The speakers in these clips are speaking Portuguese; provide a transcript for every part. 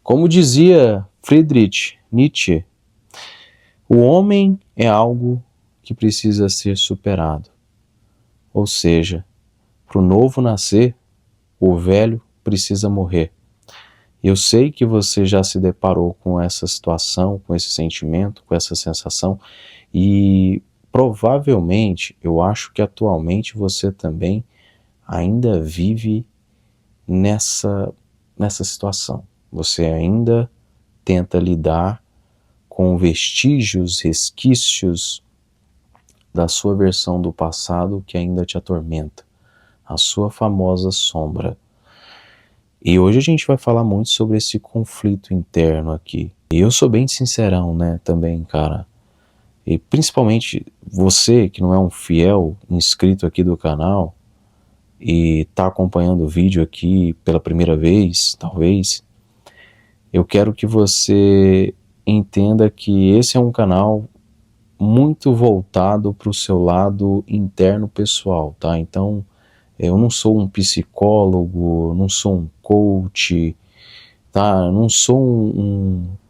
Como dizia Friedrich Nietzsche, o homem é algo que precisa ser superado. Ou seja, para o novo nascer, o velho precisa morrer. Eu sei que você já se deparou com essa situação, com esse sentimento, com essa sensação, e provavelmente, eu acho que atualmente você também ainda vive nessa situação. Você ainda tenta lidar com vestígios, resquícios da sua versão do passado que ainda te atormenta, a sua famosa sombra. E hoje a gente vai falar muito sobre esse conflito interno aqui. E eu sou bem sincerão, né, também, cara. E principalmente você que não é um fiel inscrito aqui do canal e tá acompanhando o vídeo aqui pela primeira vez, talvez, eu quero que você entenda que esse é um canal muito voltado para o seu lado interno pessoal, tá? Então, eu não sou um psicólogo, não sou um coach, tá? Eu não sou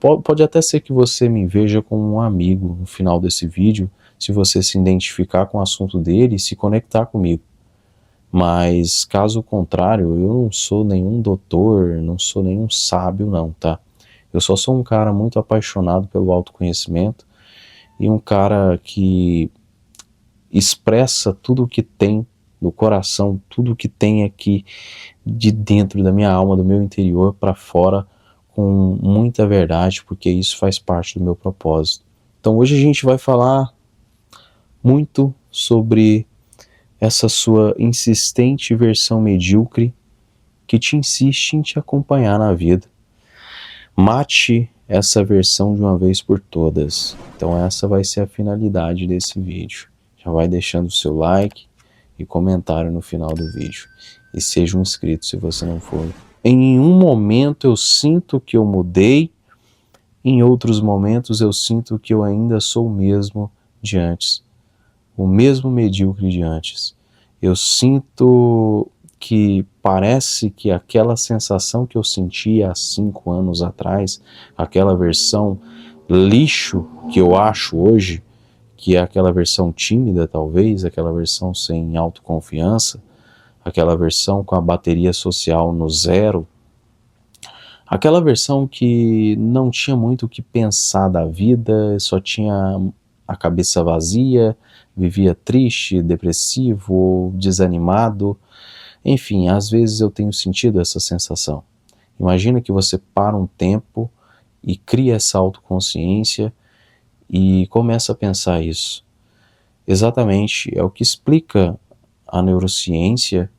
pode até ser que você me veja como um amigo no final desse vídeo, se você se identificar com o assunto dele e se conectar comigo. Mas, caso contrário, eu não sou nenhum doutor, não sou nenhum sábio não, tá? Eu só sou um cara muito apaixonado pelo autoconhecimento e um cara que expressa tudo o que tem no coração, tudo o que tem aqui de dentro da minha alma, do meu interior para fora, com muita verdade, porque isso faz parte do meu propósito. Então hoje a gente vai falar muito sobre essa sua insistente versão medíocre que te insiste em te acompanhar na vida. Mate essa versão de uma vez por todas. Então essa vai ser a finalidade desse vídeo. Já vai deixando o seu like e comentário no final do vídeo. E seja um inscrito se você não for. Em um momento eu sinto que eu mudei, em outros momentos eu sinto que eu ainda sou o mesmo de antes. O mesmo medíocre de antes. Eu sinto que parece que aquela sensação que eu sentia há 5 anos atrás, aquela versão lixo que eu acho hoje, que é aquela versão tímida talvez, aquela versão sem autoconfiança, aquela versão com a bateria social no zero, aquela versão que não tinha muito o que pensar da vida, só tinha a cabeça vazia, vivia triste, depressivo, desanimado. Enfim, às vezes eu tenho sentido essa sensação. Imagina que você para um tempo e cria essa autoconsciência e começa a pensar isso. Exatamente, é o que explica a neurociência,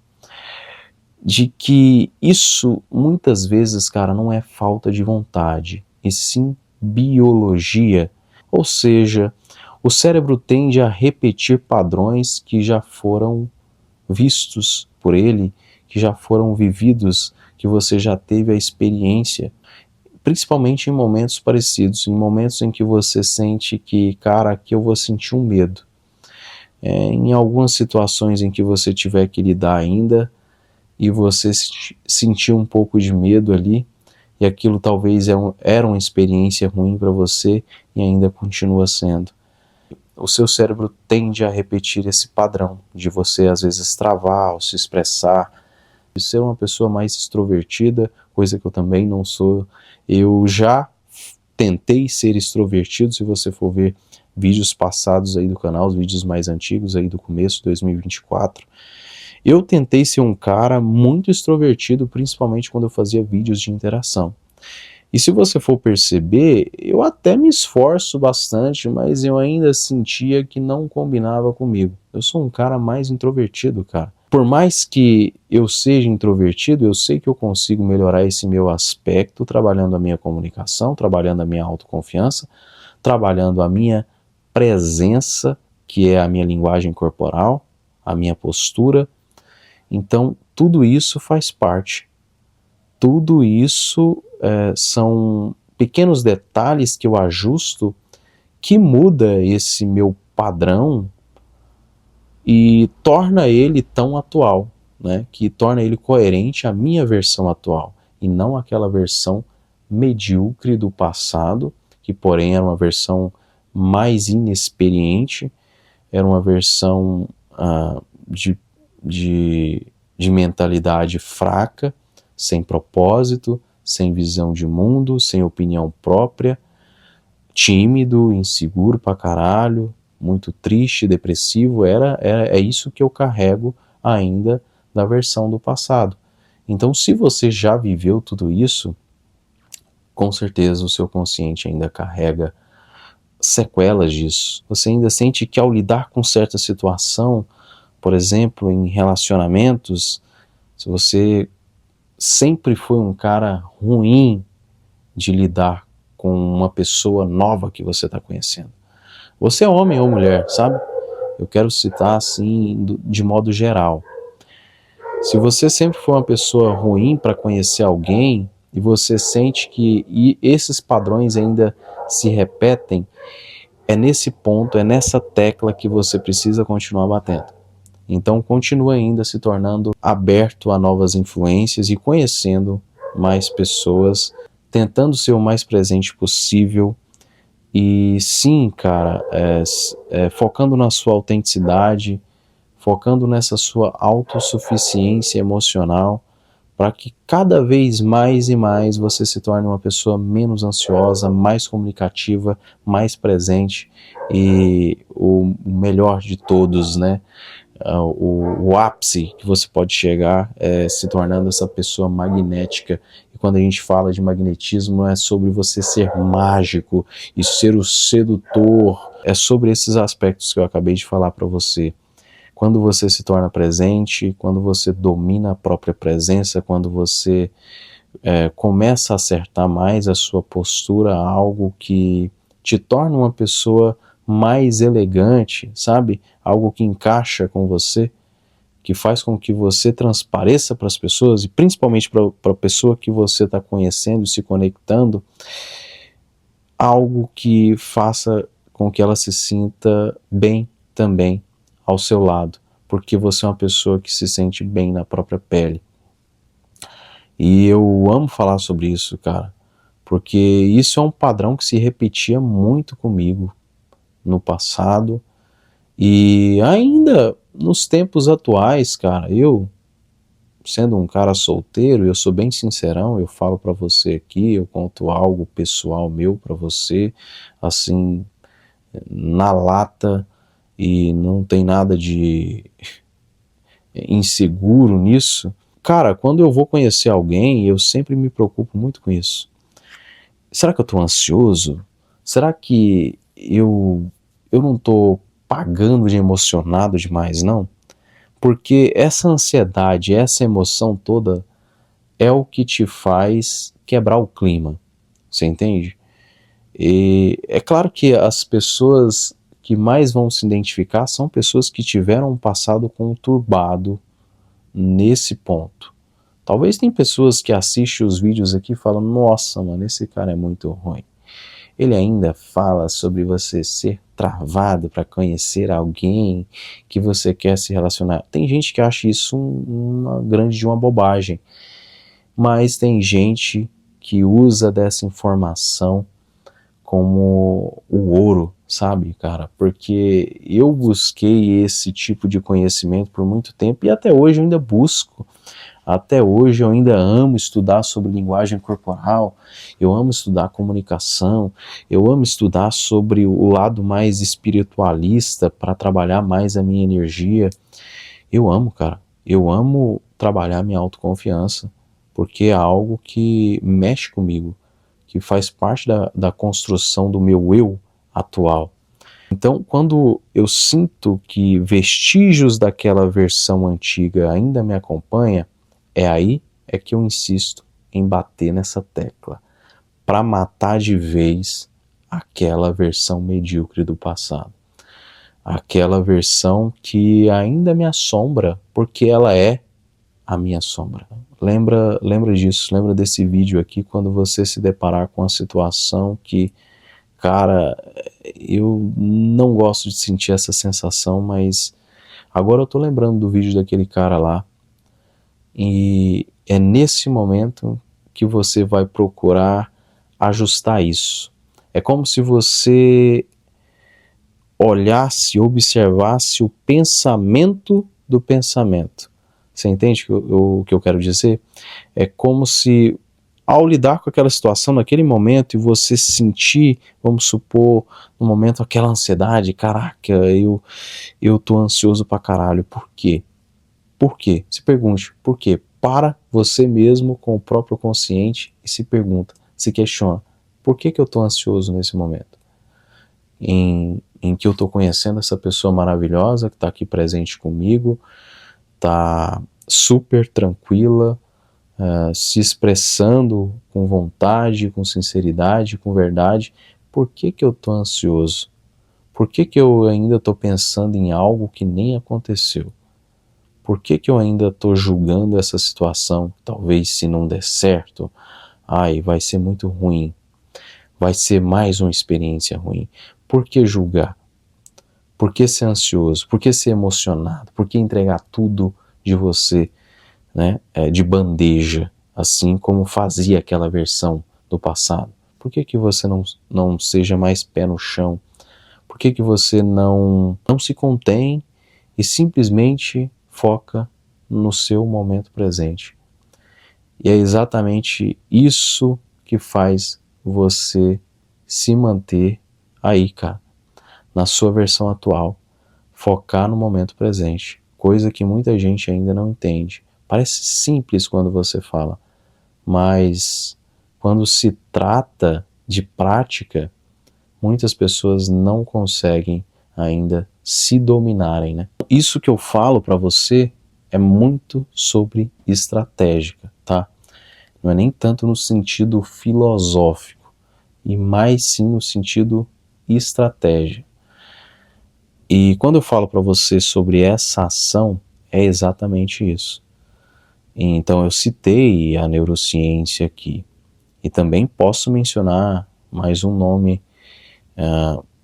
de que isso muitas vezes, cara, não é falta de vontade, e sim biologia. Ou seja, o cérebro tende a repetir padrões que já foram vistos por ele, que já foram vividos, que você já teve a experiência, principalmente em momentos parecidos, em momentos em que você sente que, cara, aqui eu vou sentir um medo. Em algumas situações em que você tiver que lidar ainda, e você sentiu um pouco de medo ali, e aquilo talvez era uma experiência ruim para você, e ainda continua sendo. O seu cérebro tende a repetir esse padrão, de você às vezes travar, ou se expressar, de ser uma pessoa mais extrovertida, coisa que eu também não sou. Eu já tentei ser extrovertido, se você for ver vídeos passados aí do canal, os vídeos mais antigos aí do começo de 2024, eu tentei ser um cara muito extrovertido, principalmente quando eu fazia vídeos de interação. E se você for perceber, eu até me esforço bastante, mas eu ainda sentia que não combinava comigo. Eu sou um cara mais introvertido, cara. Por mais que eu seja introvertido, eu sei que eu consigo melhorar esse meu aspecto trabalhando a minha comunicação, trabalhando a minha autoconfiança, trabalhando a minha presença, que é a minha linguagem corporal, a minha postura. Então, tudo isso faz parte. Tudo isso são pequenos detalhes que eu ajusto que muda esse meu padrão e torna ele tão atual, né? Que torna ele coerente à minha versão atual e não aquela versão medíocre do passado, que porém era uma versão mais inexperiente, era uma versão de, de mentalidade fraca, sem propósito, sem visão de mundo, sem opinião própria, tímido, inseguro pra caralho, muito triste, depressivo. É isso que eu carrego ainda da versão do passado. Então, se você já viveu tudo isso, com certeza o seu consciente ainda carrega sequelas disso. Você ainda sente que ao lidar com certa situação, por exemplo, em relacionamentos, se você sempre foi um cara ruim de lidar com uma pessoa nova que você está conhecendo. Você é homem ou mulher, sabe? Eu quero citar assim de modo geral. Se você sempre foi uma pessoa ruim para conhecer alguém e você sente que esses padrões ainda se repetem, é nesse ponto, é nessa tecla que você precisa continuar batendo. Então continua ainda se tornando aberto a novas influências e conhecendo mais pessoas, tentando ser o mais presente possível. E sim, cara, focando na sua autenticidade, focando nessa sua autossuficiência emocional, para que cada vez mais e mais você se torne uma pessoa menos ansiosa, mais comunicativa, mais presente e o melhor de todos, né? O ápice que você pode chegar é se tornando essa pessoa magnética. E quando a gente fala de magnetismo, não é sobre você ser mágico e ser o sedutor, é sobre esses aspectos que eu acabei de falar para você. Quando você se torna presente, quando você domina a própria presença, quando você começa a acertar mais a sua postura, algo que te torna uma pessoa mais elegante, sabe? Algo que encaixa com você, que faz com que você transpareça para as pessoas e principalmente para a pessoa que você está conhecendo e se conectando, algo que faça com que ela se sinta bem também ao seu lado, porque você é uma pessoa que se sente bem na própria pele. E eu amo falar sobre isso, cara, porque isso é um padrão que se repetia muito comigo no passado e ainda nos tempos atuais, cara. Eu, sendo um cara solteiro, eu sou bem sincerão, eu falo pra você aqui, eu conto algo pessoal meu pra você, assim, na lata, e não tem nada de inseguro nisso. Cara, quando eu vou conhecer alguém, eu sempre me preocupo muito com isso. Será que eu tô ansioso? Será que eu não tô pagando de emocionado demais, não? Porque essa ansiedade, essa emoção toda é o que te faz quebrar o clima, você entende? E é claro que as pessoas que mais vão se identificar são pessoas que tiveram um passado conturbado nesse ponto. Talvez tem pessoas que assistem os vídeos aqui e falam, nossa, mano, esse cara é muito ruim. Ele ainda fala sobre você ser travado para conhecer alguém que você quer se relacionar. Tem gente que acha isso uma grande de uma bobagem, mas tem gente que usa dessa informação como o ouro, sabe, cara? Porque eu busquei esse tipo de conhecimento por muito tempo e até hoje eu ainda busco. Até hoje eu ainda amo estudar sobre linguagem corporal, eu amo estudar comunicação, eu amo estudar sobre o lado mais espiritualista para trabalhar mais a minha energia. Eu amo, cara, eu amo trabalhar minha autoconfiança, porque é algo que mexe comigo, que faz parte da construção do meu eu atual. Então, quando eu sinto que vestígios daquela versão antiga ainda me acompanham, é aí que eu insisto em bater nessa tecla, para matar de vez aquela versão medíocre do passado. Aquela versão que ainda me assombra, porque ela é a minha sombra. Lembra disso, lembra desse vídeo aqui, quando você se deparar com a situação que, cara, eu não gosto de sentir essa sensação, mas agora eu tô lembrando do vídeo daquele cara lá, e é nesse momento que você vai procurar ajustar isso. É como se você olhasse, observasse o pensamento do pensamento. Você entende o que eu quero dizer? É como se, ao lidar com aquela situação naquele momento e você sentir, vamos supor, no momento aquela ansiedade, caraca, eu tô ansioso pra caralho. Por quê? Por quê? Se pergunte, por quê? Para você mesmo com o próprio consciente e se pergunta, se questiona, por que eu tô ansioso nesse momento? Em que eu tô conhecendo essa pessoa maravilhosa que tá aqui presente comigo, tá super tranquila, se expressando com vontade, com sinceridade, com verdade. Por que eu tô ansioso? Por que eu ainda tô pensando em algo que nem aconteceu? Por que eu ainda tô julgando essa situação? Talvez se não der certo, ai, vai ser muito ruim. Vai ser mais uma experiência ruim. Por que julgar? Por que ser ansioso? Por que ser emocionado? Por que entregar tudo de você, né, de bandeja, assim como fazia aquela versão do passado? Por que você não seja mais pé no chão? Por que você não se contém e simplesmente foca no seu momento presente? E é exatamente isso que faz você se manter aí, cara, na sua versão atual, focar no momento presente, coisa que muita gente ainda não entende. Parece simples quando você fala, mas quando se trata de prática, muitas pessoas não conseguem ainda se dominarem, né? Isso que eu falo para você é muito sobre estratégica, tá? Não é nem tanto no sentido filosófico, e mais sim no sentido estratégia. E quando eu falo para você sobre essa ação, é exatamente isso. Então eu citei a neurociência aqui, e também posso mencionar mais um nome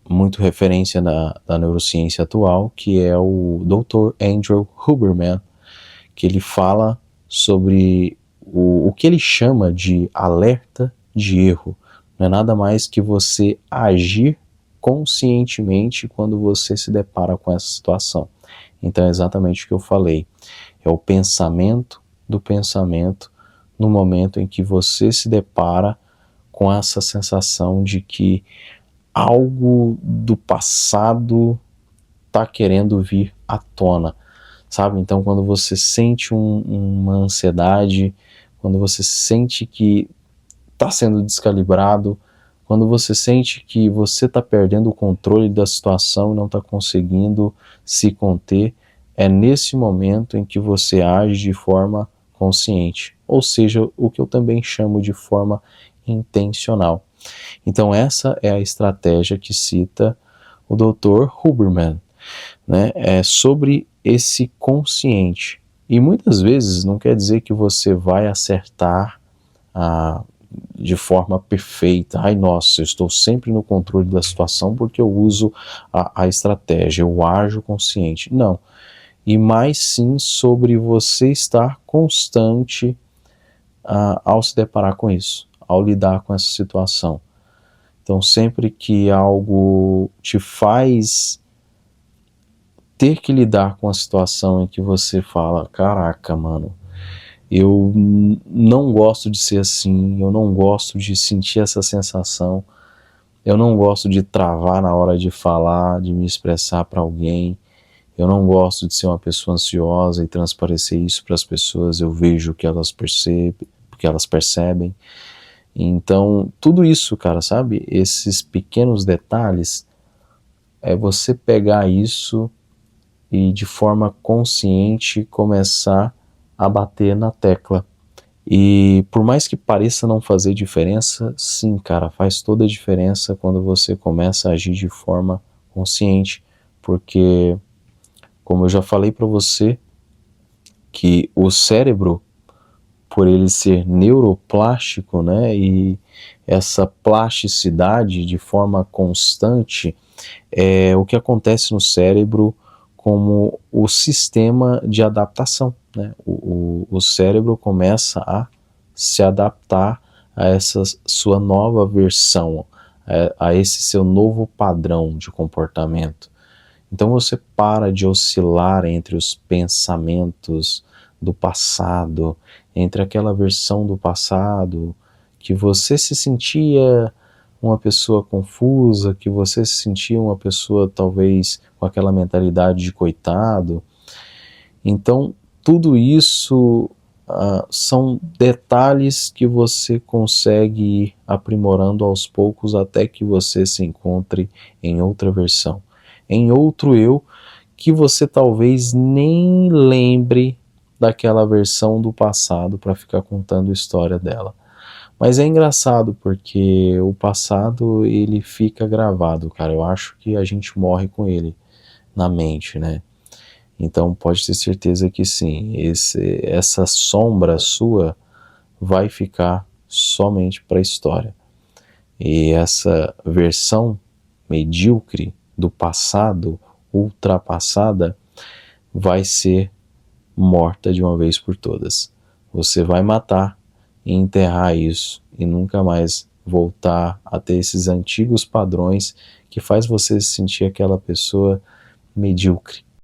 muito referência da neurociência atual, que é o Dr. Andrew Huberman, que ele fala sobre o que ele chama de alerta de erro. Não é nada mais que você agir conscientemente quando você se depara com essa situação. Então é exatamente o que eu falei. É o pensamento do pensamento no momento em que você se depara com essa sensação de que algo do passado está querendo vir à tona, sabe? Então quando você sente uma ansiedade, quando você sente que está sendo descalibrado, quando você sente que você está perdendo o controle da situação e não está conseguindo se conter, é nesse momento em que você age de forma consciente, ou seja, o que eu também chamo de forma intencional. Então essa é a estratégia que cita o Dr. Huberman, né? É sobre esse consciente. E muitas vezes não quer dizer que você vai acertar de forma perfeita. Ai, nossa, eu estou sempre no controle da situação porque eu uso a estratégia, eu ajo consciente. Não. E mais sim sobre você estar constante ao se deparar com isso, ao lidar com essa situação. Então, sempre que algo te faz ter que lidar com a situação em que você fala, caraca, mano, eu não gosto de ser assim, eu não gosto de sentir essa sensação, eu não gosto de travar na hora de falar, de me expressar para alguém, eu não gosto de ser uma pessoa ansiosa e transparecer isso para as pessoas, eu vejo que elas percebem. Então, tudo isso, cara, sabe? Esses pequenos detalhes, é você pegar isso e de forma consciente começar a bater na tecla. E por mais que pareça não fazer diferença, sim, cara, faz toda a diferença quando você começa a agir de forma consciente, porque, como eu já falei para você, que o cérebro, por ele ser neuroplástico, né, e essa plasticidade de forma constante, é o que acontece no cérebro como o sistema de adaptação, né? O cérebro começa a se adaptar a essa sua nova versão, a esse seu novo padrão de comportamento. Então você para de oscilar entre os pensamentos do passado, entre aquela versão do passado que você se sentia uma pessoa confusa, que você se sentia uma pessoa talvez com aquela mentalidade de coitado. Então tudo isso são detalhes que você consegue ir aprimorando aos poucos até que você se encontre em outra versão, em outro eu, que você talvez nem lembre daquela versão do passado para ficar contando a história dela. Mas é engraçado porque o passado ele fica gravado, cara. Eu acho que a gente morre com ele na mente, né? Então pode ter certeza que sim, essa sombra sua vai ficar somente para a história. E essa versão medíocre do passado, ultrapassada, vai ser morta de uma vez por todas. Você vai matar e enterrar isso e nunca mais voltar a ter esses antigos padrões que faz você se sentir aquela pessoa medíocre.